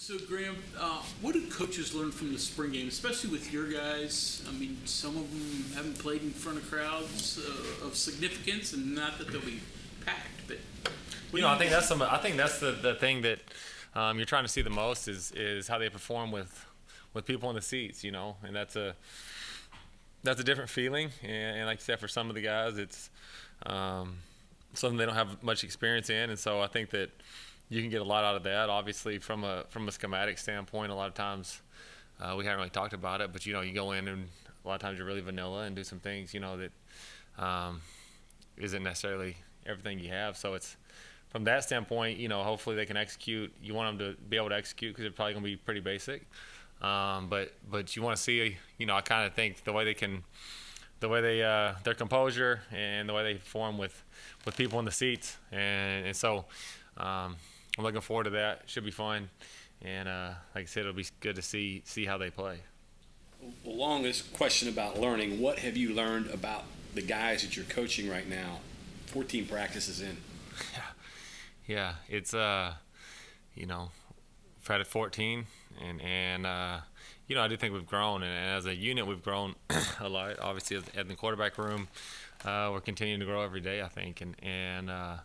So, Graham, what do coaches learn from the spring game, especially with your guys? I mean, some of them haven't played in front of crowds of significance, and not that they'll be packed, but I think that's the thing that you're trying to see the most is how they perform with people in the seats, and that's a different feeling. And like you said, for some of the guys, it's something they don't have much experience in, and so I think that you can get a lot out of that. Obviously, from a schematic standpoint, a lot of times we haven't really talked about it, but you go in and a lot of times you're really vanilla and do some things that isn't necessarily everything you have. So it's from that standpoint, hopefully they can execute. You want them to be able to execute because it's probably going to be pretty basic. But you want to see, I kind of think the way their composure and the way they perform with people in the seats, and so I'm looking forward to that. Should be fun, and like I said, it'll be good to see how they play. Along this question about learning, what have you learned about the guys that you're coaching right now? 14 practices in. Yeah, it's Fred at 14, and I do think we've grown, and as a unit we've grown a lot. Obviously, in the quarterback room, we're continuing to grow every day, I think, and I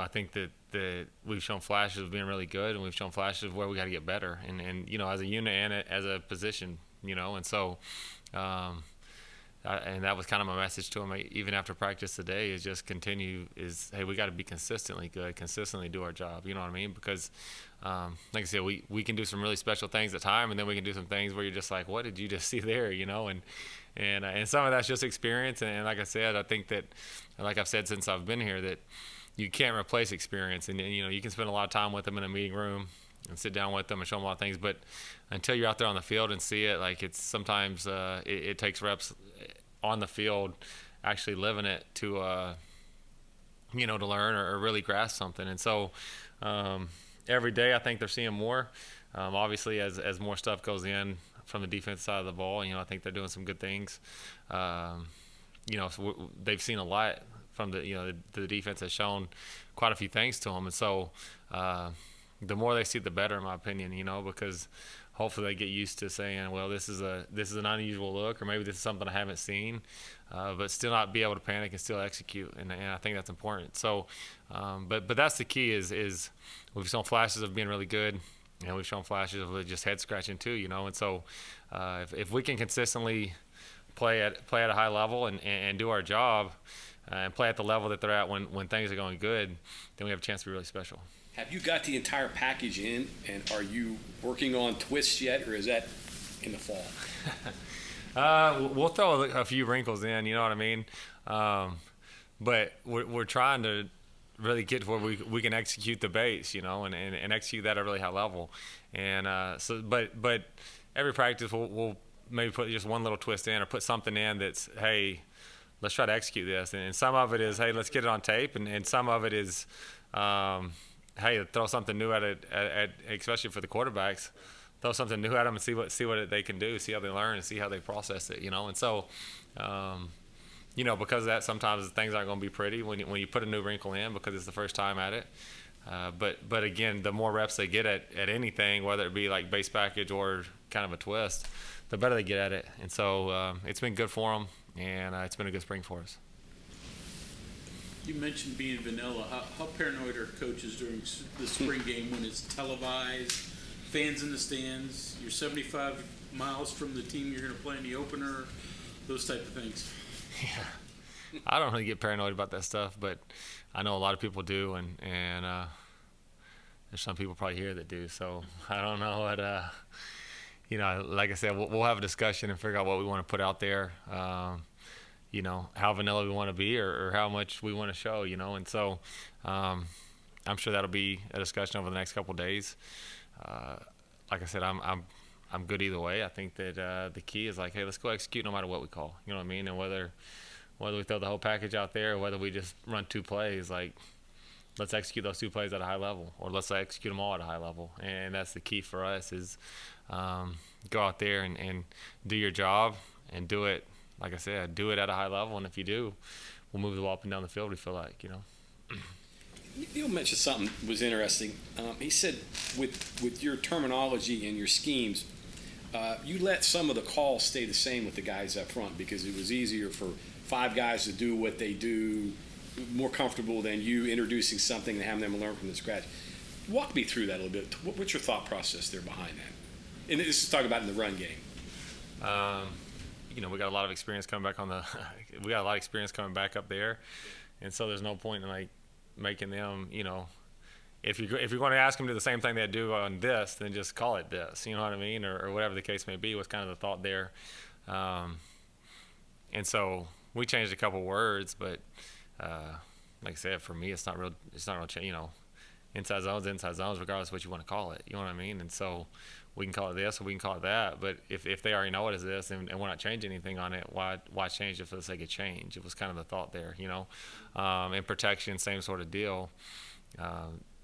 think that we've shown flashes of being really good, and we've shown flashes of where we got to get better, and as a unit and as a position, and so. And that was kind of my message to him, even after practice today, is just hey, we got to be consistently good, consistently do our job, you know what I mean? Because, like I said, we can do some really special things at time, and then we can do some things where you're just like, what did you just see there, and some of that's just experience, and like I said, I think that, like I've said since I've been here, that you can't replace experience, and you can spend a lot of time with them in a meeting room and sit down with them and show them a lot of things, but until you're out there on the field and see it, like it's sometimes it takes reps on the field, actually living it to to learn or really grasp something. And so every day I think they're seeing more. Obviously, as more stuff goes in from the defense side of the ball, I think they're doing some good things. So they've seen a lot from the defense has shown quite a few things to them, and so the more they see, the better, in my opinion. Because hopefully they get used to saying, well, this is an unusual look, or maybe this is something I haven't seen, but still not be able to panic and still execute, and I think that's important. So, but that's the key is we've shown flashes of being really good, and we've shown flashes of just head scratching too, and so if we can consistently play at a high level and do our job and play at the level that they're at when things are going good, then we have a chance to be really special. Have you got the entire package in, and are you working on twists yet, or is that in the fall? We'll throw a few wrinkles in, you know what I mean? But we're trying to really get to where we can execute the base, and execute that at a really high level. And but every practice we'll maybe put just one little twist in or put something in that's, hey, let's try to execute this. And some of it is, hey, let's get it on tape, and some of it is, hey, throw something new at it, especially for the quarterbacks. Throw something new at them and see what they can do, see how they learn, and see how they process it, And so, because of that, sometimes things aren't going to be pretty when you put a new wrinkle in because it's the first time at it. But again, the more reps they get at anything, whether it be like base package or kind of a twist, the better they get at it. And so it's been good for them, and it's been a good spring for us. You mentioned being vanilla. How paranoid are coaches during the spring game when it's televised, fans in the stands, you're 75 miles from the team you're going to play in the opener, those type of things? Yeah, I don't really get paranoid about that stuff, but I know a lot of people do, and there's some people probably here that do. So I don't know what, like I said, we'll have a discussion and figure out what we want to put out there. How vanilla we want to be or how much we want to show, and so I'm sure that'll be a discussion over the next couple of days. Like I said, I'm good either way. I think that the key is like, hey, let's go execute no matter what we call, you know what I mean? And whether we throw the whole package out there or whether we just run two plays, like let's execute those two plays at a high level, or let's execute them all at a high level. And that's the key for us is go out there and do your job and do it. Like I said, do it at a high level, and if you do, we'll move the ball up and down the field, we feel like, Neil mentioned something that was interesting. He said with your terminology and your schemes, you let some of the calls stay the same with the guys up front because it was easier for 5 guys to do what they do, more comfortable than you introducing something and having them learn from the scratch. Walk me through that a little bit. What's your thought process there behind that? And this is talking about in the run game. We got a lot of experience coming back we got a lot of experience coming back up there, and so there's no point in like making them, if you're going to ask them to do the same thing they do on this, then just call it this, you know what I mean, or whatever the case may be. Was kind of the thought there, and so we changed a couple words, but like I said, for me, it's not real change. Inside zones, regardless of what you want to call it, you know what I mean. And so we can call it this or we can call it that, but if they already know it is this and we're not changing anything on it, why change it for the sake of change? It was kind of the thought there, and protection, same sort of deal.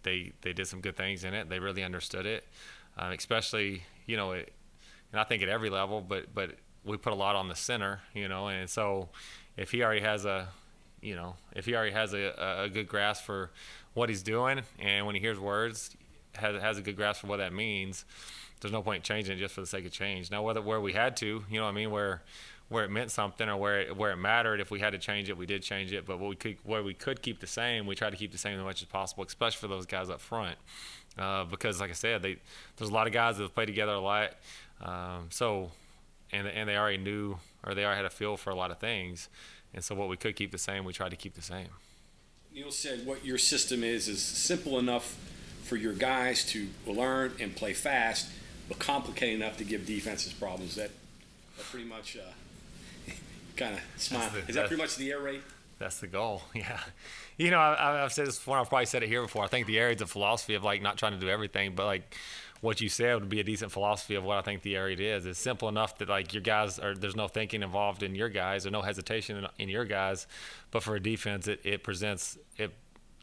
They did some good things in it. They really understood it, especially, and I think at every level, but we put a lot on the center, and so if he already has a good grasp for what he's doing, and when he hears words, has a good grasp for what that means, there's no point in changing it just for the sake of change. Now, where we had to, where it meant something or where it mattered, if we had to change it, we did change it. But where we could keep the same, we tried to keep the same as much as possible, especially for those guys up front, because, like I said, there's a lot of guys that have played together a lot, and they already knew or they already had a feel for a lot of things, and so what we could keep the same, we tried to keep the same. Neil said what your system is simple enough for your guys to learn and play fast, but complicated enough to give defenses problems. That pretty much kind of smile. Is that pretty much the air raid? That's the goal, yeah. I've said this before, I've probably said it here before. I think the air raid's a philosophy of like not trying to do everything, but like what you said would be a decent philosophy of what I think the air raid is. It's simple enough that like your guys there's no thinking involved in your guys or no hesitation in your guys, but for a defense it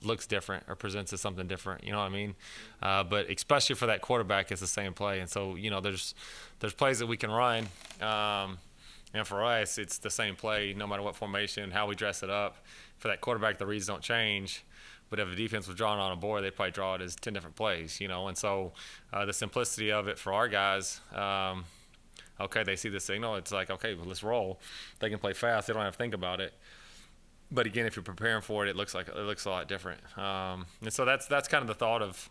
looks different or presents as something different, you know what I mean? But especially for that quarterback, it's the same play. And so, there's plays that we can run, and for us, it's the same play no matter what formation, how we dress it up. For that quarterback, the reads don't change. But if the defense was drawn on a board, they'd probably draw it as 10 different plays, And so the simplicity of it for our guys, okay, they see the signal. It's like, okay, well, let's roll. They can play fast. They don't have to think about it. But again, if you're preparing for it, it looks a lot different. And so that's kind of the thought of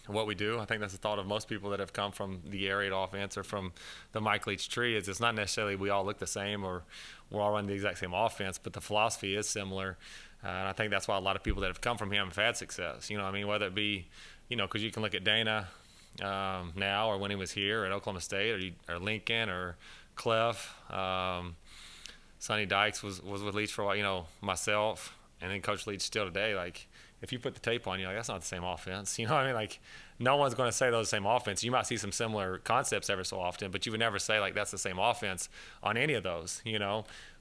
what we do. I think that's the thought of most people that have come from the air raid offense or from the Mike Leach tree. Is it's not necessarily we all look the same or we're all running the exact same offense, but the philosophy is similar. And I think that's why a lot of people that have come from him have had success. Whether it be, because you can look at Dana now or when he was here at Oklahoma State or Lincoln or Cliff. Sonny Dykes was with Leach for a while, myself, and then Coach Leach still today. Like, if you put the tape on, you're like, that's not the same offense. You know what I mean? Like, no one's going to say those same offense. You might see some similar concepts every so often, but you would never say, like, that's the same offense on any of those,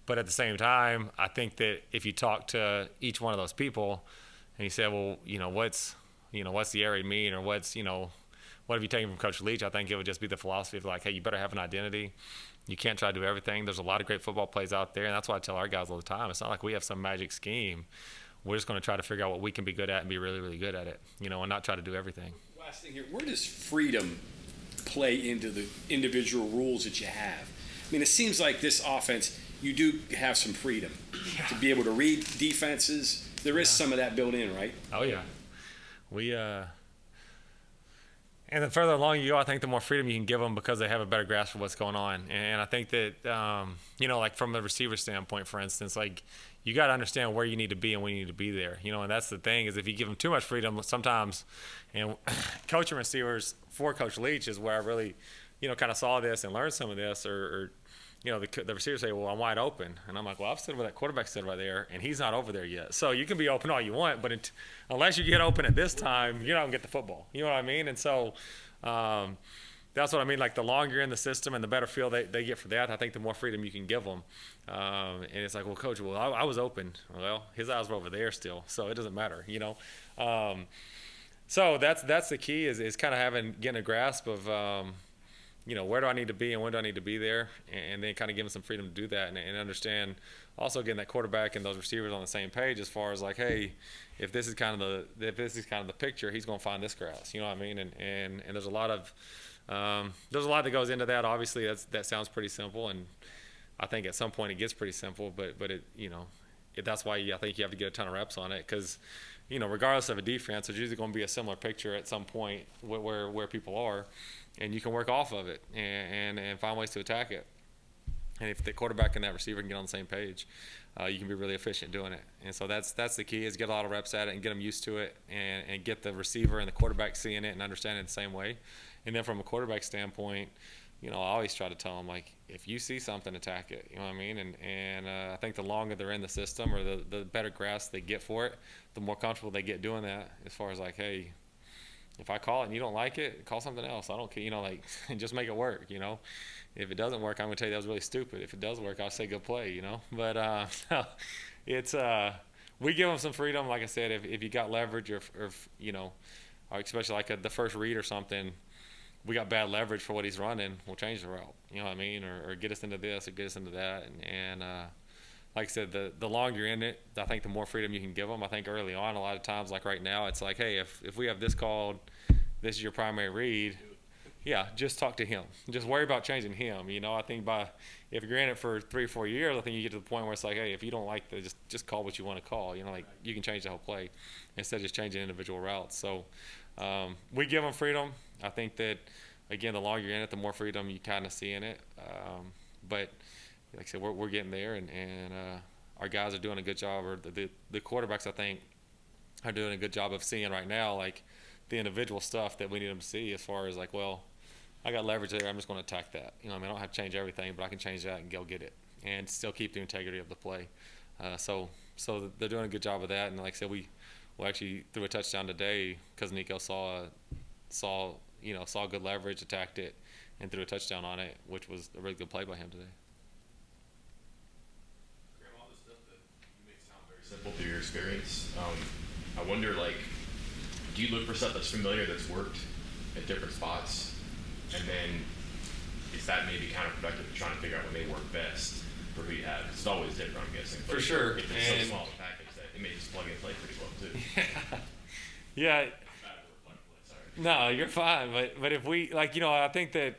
But at the same time, I think that if you talk to each one of those people and you say, well, what's the air raid mean or what have you taken from Coach Leach? I think it would just be the philosophy of like, hey, you better have an identity. You can't try to do everything. There's a lot of great football plays out there, and that's why I tell our guys all the time. It's not like we have some magic scheme. We're just going to try to figure out what we can be good at and be really, really good at it, and not try to do everything. Last thing here, where does freedom play into the individual rules that you have? I mean, it seems like this offense, you do have some freedom to be able to read defenses. There is some of that built in, right? Oh, yeah. And the further along you go, I think the more freedom you can give them because they have a better grasp of what's going on. And I think that, like from the receiver standpoint, for instance, like you got to understand where you need to be and when you need to be there. And that's the thing is if you give them too much freedom sometimes, and coaching receivers for Coach Leach is where I really, kind of saw this and learned some of this or the receivers say, well, I'm wide open. And I'm like, well, I've stood where that quarterback stood right there, and he's not over there yet. So you can be open all you want, but unless you get open at this time, you're not going to get the football. You know what I mean? And so that's what I mean. Like the longer you're in the system and the better feel they get for that, I think the more freedom you can give them. And it's like, well, Coach, I was open. Well, his eyes were over there still, so it doesn't matter, So that's the key is kind of getting a grasp of where do I need to be and when do I need to be there, and then kind of give them some freedom to do that and understand, also getting that quarterback and those receivers on the same page as far as like, hey, if this is kind of the picture, he's going to find this grass. You know what I mean? And there's a lot that goes into that. Obviously, that sounds pretty simple, and I think at some point it gets pretty simple. But it, that's why I think you have to get a ton of reps on it, because regardless of a defense, there's usually going to be a similar picture at some point where people are, and you can work off of it and find ways to attack it. And if the quarterback and that receiver can get on the same page, you can be really efficient doing it. And so that's the key, is get a lot of reps at it and get them used to it, and get the receiver and the quarterback seeing it and understanding it the same way. And then from a quarterback standpoint, I always try to tell them, like, if you see something, attack it. You know what I mean? And I think the longer they're in the system, or the better grasp they get for it, the more comfortable they get doing that, as far as like, hey, if I call it and you don't like it, call something else. I don't care, and just make it work, If it doesn't work, I'm going to tell you that was really stupid. If it does work, I'll say good play, But it's we give them some freedom. Like I said, if you got leverage, or especially like the first read or something, we got bad leverage for what he's running, we'll change the route. You know what I mean? Or get us into this or get us into that. And like I said, the longer you're in it, I think the more freedom you can give them. I think early on, a lot of times, like right now, it's like, hey, if we have this called, this is your primary read, yeah, just talk to him. Just worry about changing him. I think if you're in it for 3 or 4 years, I think you get to the point where it's like, hey, if you don't like the, just call what you want to call. You can change the whole play instead of just changing individual routes. So we give them freedom. I think that, again, the longer you're in it, the more freedom you kind of see in it. But like I said, we're getting there, and our guys are doing a good job, or the quarterbacks, I think, are doing a good job of seeing right now, like, the individual stuff that we need them to see, as far as like, well, I got leverage there, I'm just going to attack that. I don't have to change everything, but I can change that and go get it and still keep the integrity of the play. So they're doing a good job of that. And like I said, we actually threw a touchdown today because Nico saw good leverage, attacked it, and threw a touchdown on it, which was a really good play by him today. Graham, all the stuff that you make sound very simple through your experience, I wonder, like, do you look for stuff that's familiar, that's worked at different spots, and then is that maybe counterproductive to trying to figure out what may work best for who you have? It's always different, I'm guessing. But for sure. If it's so small a package that it may just plug and play pretty well too. Yeah. No, you're fine. But if we, like, I think that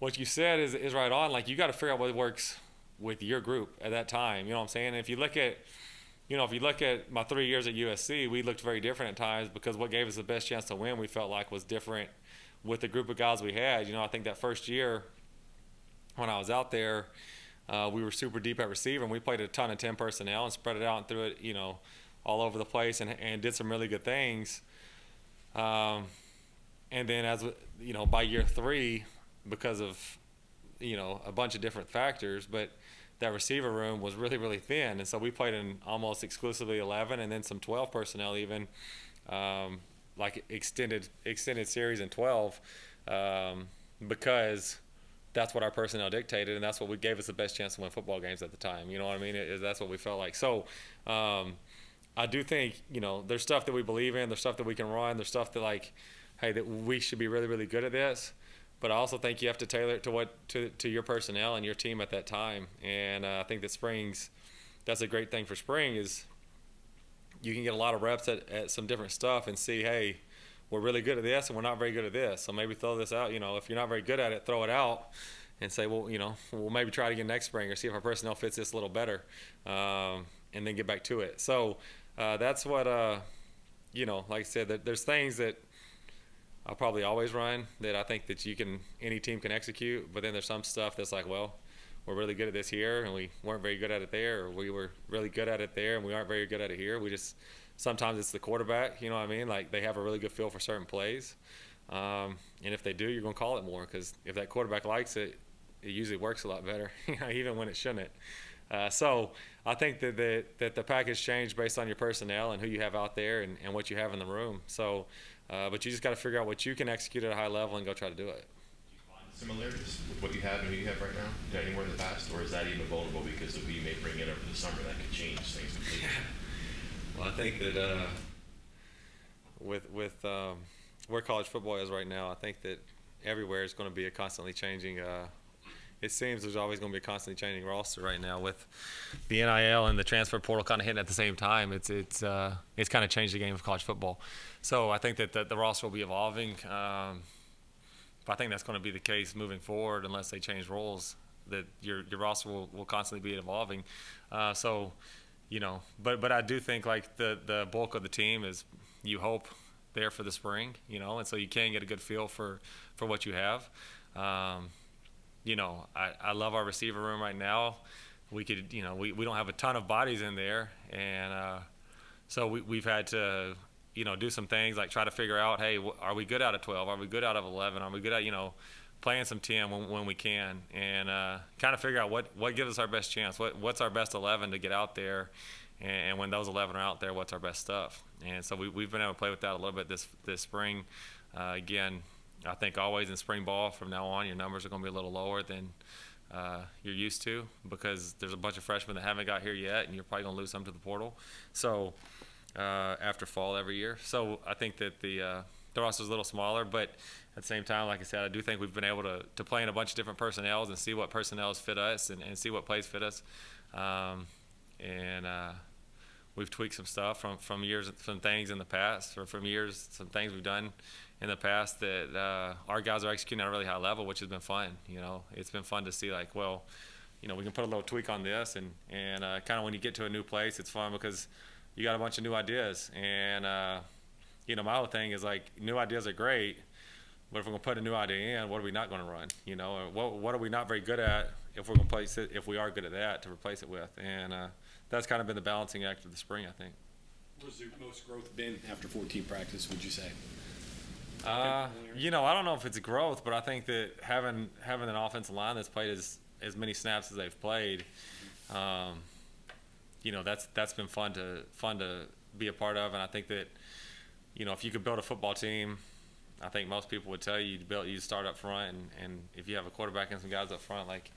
what you said is right on. Like, you got to figure out what works with your group at that time. You know what I'm saying? And if you look at my 3 years at USC, we looked very different at times, because what gave us the best chance to win, we felt like, was different with the group of guys we had. I think that first year when I was out there, we were super deep at receiver, and we played a ton of 10 personnel and spread it out and threw it, all over the place, and did some really good things. And then by year 3, because of, a bunch of different factors, but that receiver room was really, really thin. And so we played in almost exclusively 11, and then some 12 personnel even, like extended series in 12, because that's what our personnel dictated, and that's what gave us the best chance to win football games at the time. You know what I mean? That's what we felt like. So I do think, there's stuff that we believe in, there's stuff that we can run, there's stuff that, like, hey, that we should be really, really good at this. But I also think you have to tailor it to your personnel and your team at that time. And I think that that's a great thing for spring, is you can get a lot of reps at some different stuff and see, hey, we're really good at this and we're not very good at this. So maybe throw this out. If you're not very good at it, throw it out and say, well, we'll maybe try it again next spring, or see if our personnel fits this a little better, and then get back to it. So that's what, like I said, there's things that I'll probably always run that I think that any team can execute. But then there's some stuff that's like, well, we're really good at this here, and we weren't very good at it there, or we were really good at it there, and we aren't very good at it here. Sometimes it's the quarterback, you know what I mean? Like, they have a really good feel for certain plays. And if they do, you're going to call it more, because if that quarterback likes it, it usually works a lot better, even when it shouldn't. So I think that the package changed based on your personnel and who you have out there, and what you have in the room. So, but you just got to figure out what you can execute at a high level and go try to do it. Do you find similarities with what you have and who you have right now to anywhere in the past, or is that even vulnerable because of who you may bring in over the summer that could change things completely? Well, I think that with where college football is right now, I think that everywhere is going to be a constantly changing it seems there's always going to be a constantly changing roster right now with the NIL and the transfer portal kind of hitting at the same time. It's kind of changed the game of college football. So I think that the roster will be evolving. But I think that's going to be the case moving forward unless they change roles. That your roster will constantly be evolving. So, but I do think like the bulk of the team is, you hope, there for the spring, and so you can get a good feel for what you have. I love our receiver room right now. We could, we don't have a ton of bodies in there, and so we've had to, do some things like try to figure out, hey, are we good out of 12? Are we good out of 11? Are we good at, playing some 10 when we can, and kind of figure out what gives us our best chance, what's our best 11 to get out there, and when those 11 are out there, what's our best stuff. And so we've been able to play with that a little bit this spring. Again, I think always in spring ball from now on, your numbers are going to be a little lower than you're used to, because there's a bunch of freshmen that haven't got here yet, and you're probably going to lose some to the portal. So after fall every year. So I think that the roster's a little smaller, but at the same time, like I said, I do think we've been able to play in a bunch of different personnels and see what personnels fit us and see what plays fit us. We've tweaked some stuff from years, some things in the past, or from years, some things we've done in the past that our guys are executing at a really high level, which has been fun. It's been fun to see, like, well, we can put a little tweak on this, and kind of when you get to a new place, it's fun because you got a bunch of new ideas. And my whole thing is, like, new ideas are great, but if we're going to put a new idea in, what are we not going to run? Or what are we not very good at if we're going to place it, if we are good at that, to replace it with? And that's kind of been the balancing act of the spring, I think. Where's the most growth been after 14 practice, would you say? I don't know if it's growth, but I think that having an offensive line that's played as many snaps as they've played, that's been fun to be a part of. And I think that, if you could build a football team, I think most people would tell you you start up front, and if you have a quarterback and some guys up front, like,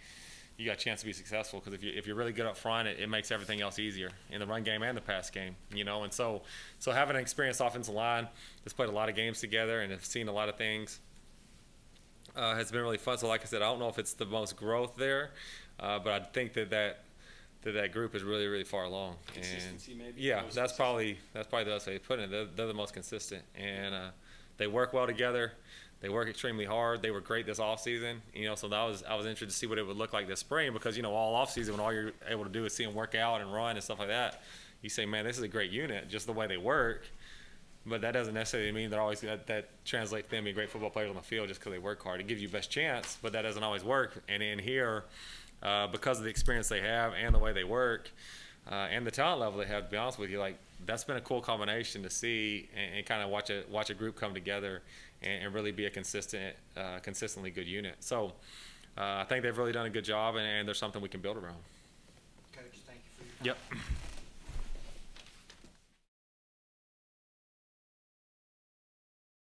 you got a chance to be successful, because if you're really good up front, it makes everything else easier in the run game and the pass game, and so having an experienced offensive line that's played a lot of games together and have seen a lot of things has been really fun. So like I said, I don't know if it's the most growth there, but I think that group is really, really far along. Consistency, maybe? Yeah, that's probably the best way to put it. They're the most consistent, and they work well together. They work extremely hard. They were great this off season, so I was interested to see what it would look like this spring, because all off season, when all you're able to do is see them work out and run and stuff like that, you say, man, this is a great unit, just the way they work. But that doesn't necessarily mean they're always that translates to them being great football players on the field just because they work hard. It gives you best chance, but that doesn't always work. And in here, because of the experience they have and the way they work, and the talent level they have, to be honest with you, like, that's been a cool combination to see and kind of watch a group come together and really be a consistently good unit. So I think they've really done a good job, and there's something we can build around. Coach, thank you for your time. Yep.